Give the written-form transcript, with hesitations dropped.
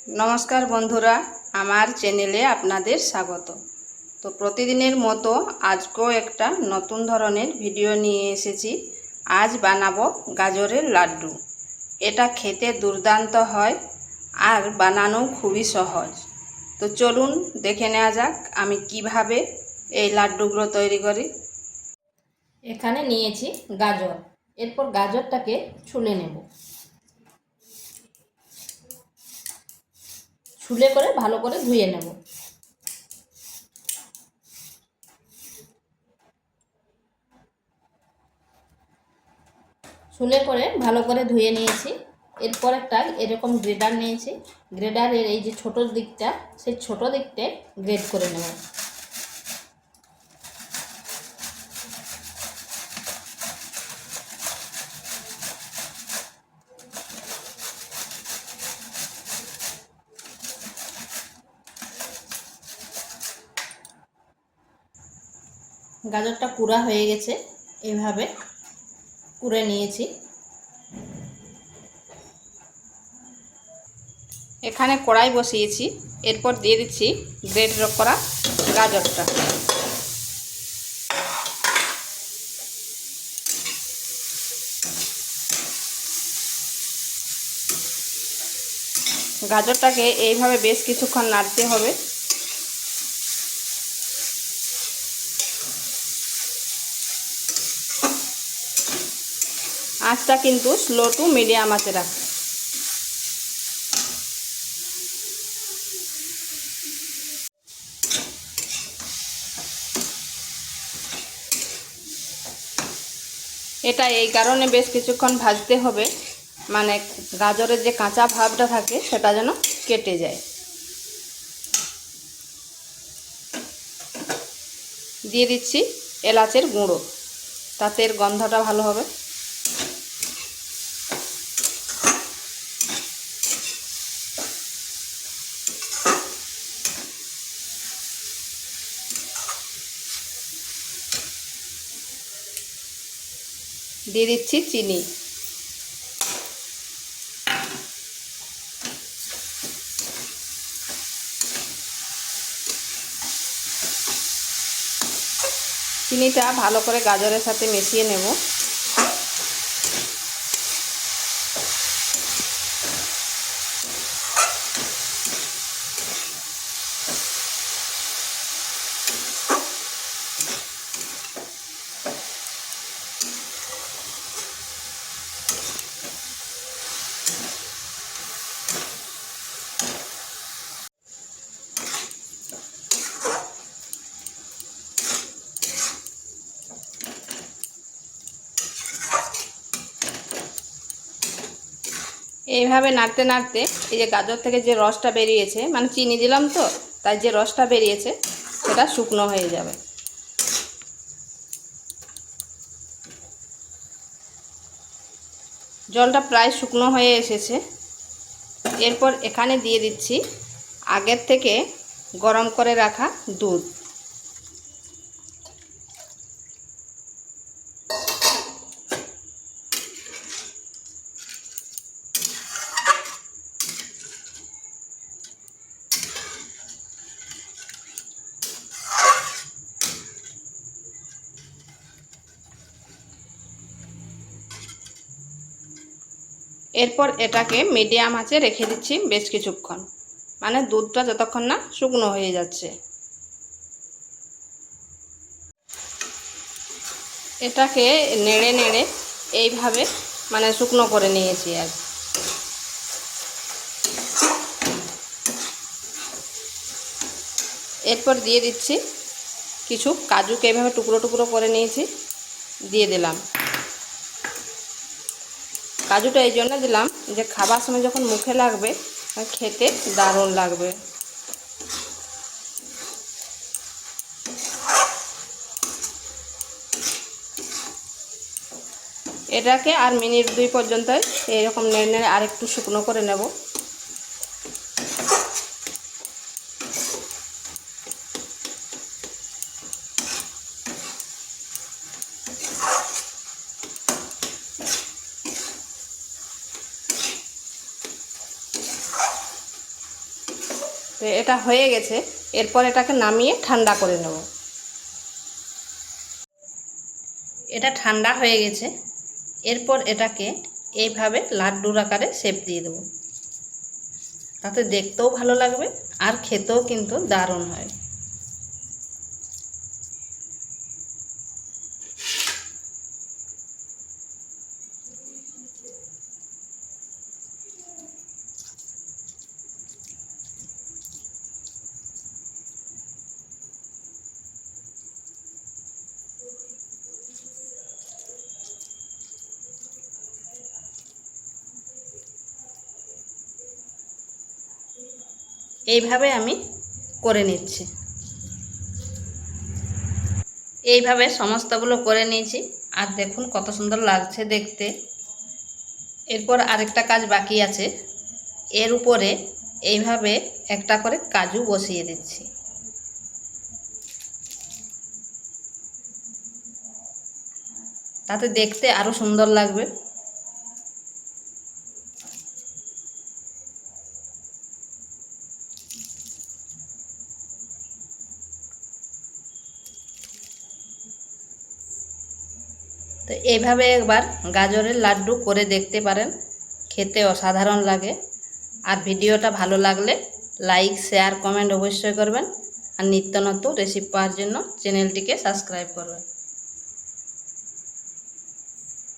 नमस्कार बंधुरा आमार चैनेले आपनादेर स्वागत। तो प्रतिदिनेर मतो आजकेও एकटा नतून धरनेर भिडियो निये एसेछि। आज बानाबो गाजरेर लाड्डू। एटा खेते दुर्दान्त हय आर बानानो खूबই सहज। तो चलुन देखे नेওয়া যাক आमी किभाबे এই লাড্ডুগুলো তৈরি করি। এখানে নিয়েছি গাজর। এরপর গাজরটাকে ছুলে নেব। ছুলে করে ভালো করে ধুয়ে নেব। ছুলে করে ভালো করে ধুয়ে নিয়েছি। এরপর একটা এরকম গ্রেডার নিয়েছি। গ্রেডারের এই যে ছোট দিকটা, সেই ছোট দিকটা গ্রেড করে নেব। গাজরটা কুড়া হয়ে গেছে, এইভাবে কুড়ে নিয়েছি। এখানে কড়াই বসিয়েছি, এরপর দিয়ে দিচ্ছি গ্রেড করা গাজরটা। গাজরটাকে এইভাবে বেশ কিছুক্ষণ নাড়তে হবে। আঁচটা কিন্তু স্লো টু মিডিয়াম আঁচে রাখতে। এটা এই কারণে বেশ কিছুক্ষণ ভাজতে হবে, মানে গাজরের যে কাঁচা ভাবটা থাকে সেটা যেন কেটে যায়। দিয়ে দিচ্ছি এলাচের গুঁড়ো, তাতে এর গন্ধটা ভালো হবে। দিয়ে দিচ্ছি চিনি। চিনিটা ভালো করে গাজরের সাথে মিশিয়ে নেব। এইভাবে নাড়তে নাড়তে এই যে গাজর থেকে যে রসটা বেরিয়েছে, মানে চিনি দিলাম তো, তাই যে রসটা বেরিয়েছে সেটা শুকনো হয়ে যাবে। জলটা প্রায় শুকনো হয়ে এসেছে। এরপর এখানে দিয়ে দিচ্ছি আগের থেকে গরম করে রাখা দুধ। এরপর এটাকে মিডিয়াম আঁচে রেখে দিচ্ছি বেশ কিছুক্ষণ, মানে দুধটা যতক্ষণ না শুকনো হয়ে যাচ্ছে। এটাকে নেড়ে নেড়ে এইভাবে মানে শুকনো করে নিয়েছি। আর এরপর দিয়ে দিচ্ছি কিছু কাজুকে এইভাবে টুকরো টুকরো করে নিয়েছি, দিয়ে দিলাম। কাজুটা এই জন্য দিলাম যে খাবার সময় যখন মুখে লাগবে খেতে দারুণ লাগবে। এটাকে আর মিনিট 2 পর্যন্ত এইরকম নেড়ে নেড়ে আর একটু শুকনো করে নেব। তো এটা হয়ে গেছে, এরপর এটাকে নামিয়ে ঠান্ডা করে নেব। এটা ঠান্ডা হয়ে গেছে, এরপর এটাকে এইভাবে লাড্ডুর আকারে শেপ দিয়ে দেব। তাতে দেখতেও ভালো লাগবে আর খেতেও কিন্তু দারুণ হয়। এইভাবে আমি করে নিচ্ছি। এইভাবে সমস্তগুলো করে নিয়েছি, আর দেখুন কত সুন্দর লাগছে দেখতে। এরপর আরেকটা কাজ বাকি আছে, এর উপরে এইভাবে একটা করে কাজু বসিয়ে দিচ্ছি। তাতে দেখতে আরো সুন্দর লাগবে। তো এইভাবে একবার গাজরের লাড্ডু করে দেখতে পারেন, খেতে অসাধারণ লাগে। আর ভিডিওটা ভালো লাগলে লাইক, শেয়ার, কমেন্ট অবশ্যই করবেন। আর নিত্য নতুন রেসিপি পাওয়ার জন্য চ্যানেলটিকে সাবস্ক্রাইব করবেন।